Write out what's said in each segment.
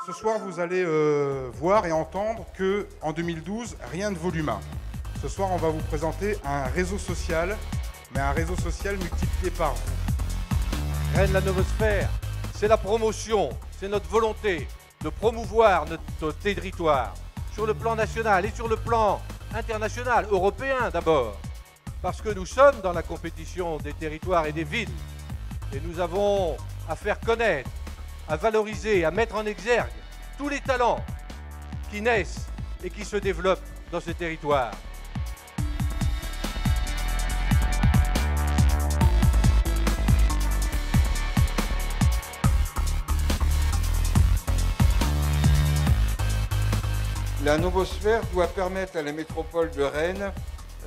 Ce soir, vous allez voir et entendre qu'en 2012, rien ne vaut l'humain. Ce soir, on va vous présenter un réseau social, mais un réseau social multiplié par vous. Rennes la Novosphère, c'est la promotion, c'est notre volonté de promouvoir notre territoire sur le plan national et sur le plan international, européen d'abord. Parce que nous sommes dans la compétition des territoires et des villes. Et nous avons à faire connaître, à valoriser, à mettre en exergue tous les talents qui naissent et qui se développent dans ce territoire. La Novosphère doit permettre à la métropole de Rennes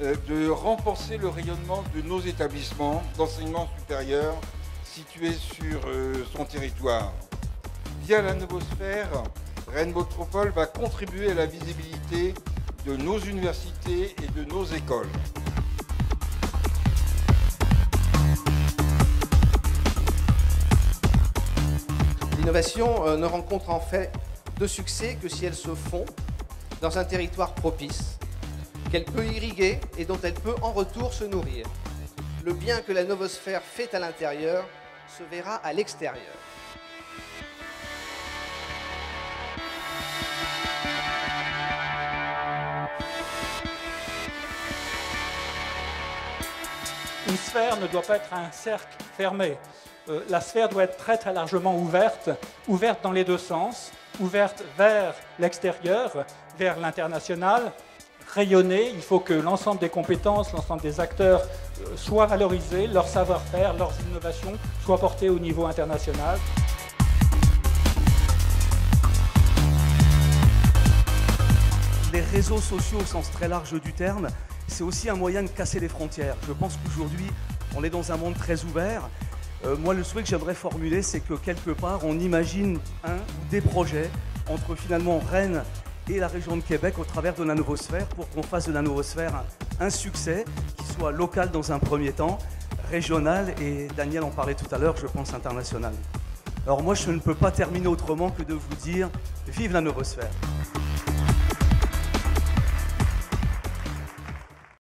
de renforcer le rayonnement de nos établissements d'enseignement supérieur situés sur son territoire. Via la Novosphère, Rennes Métropole va contribuer à la visibilité de nos universités et de nos écoles. L'innovation ne rencontre en fait de succès que si elles se font dans un territoire propice, qu'elle peut irriguer et dont elle peut en retour se nourrir. Le bien que la Novosphère fait à l'intérieur se verra à l'extérieur. Une sphère ne doit pas être un cercle fermé. La sphère doit être très très largement ouverte, ouverte dans les deux sens, ouverte vers l'extérieur, vers l'international, rayonnée. Il faut que l'ensemble des compétences, l'ensemble des acteurs soient valorisés, leur savoir-faire, leurs innovations soient portées au niveau international. Les réseaux sociaux au sens très large du terme, c'est aussi un moyen de casser les frontières. Je pense qu'aujourd'hui, on est dans un monde très ouvert. Moi, le souhait que j'aimerais formuler, c'est que quelque part, on imagine un ou des projets entre finalement Rennes et la région de Québec au travers de la Novosphère pour qu'on fasse de la Novosphère un succès qui soit local dans un premier temps, régional et Daniel en parlait tout à l'heure, je pense international. Alors moi, je ne peux pas terminer autrement que de vous dire vive la Novosphère.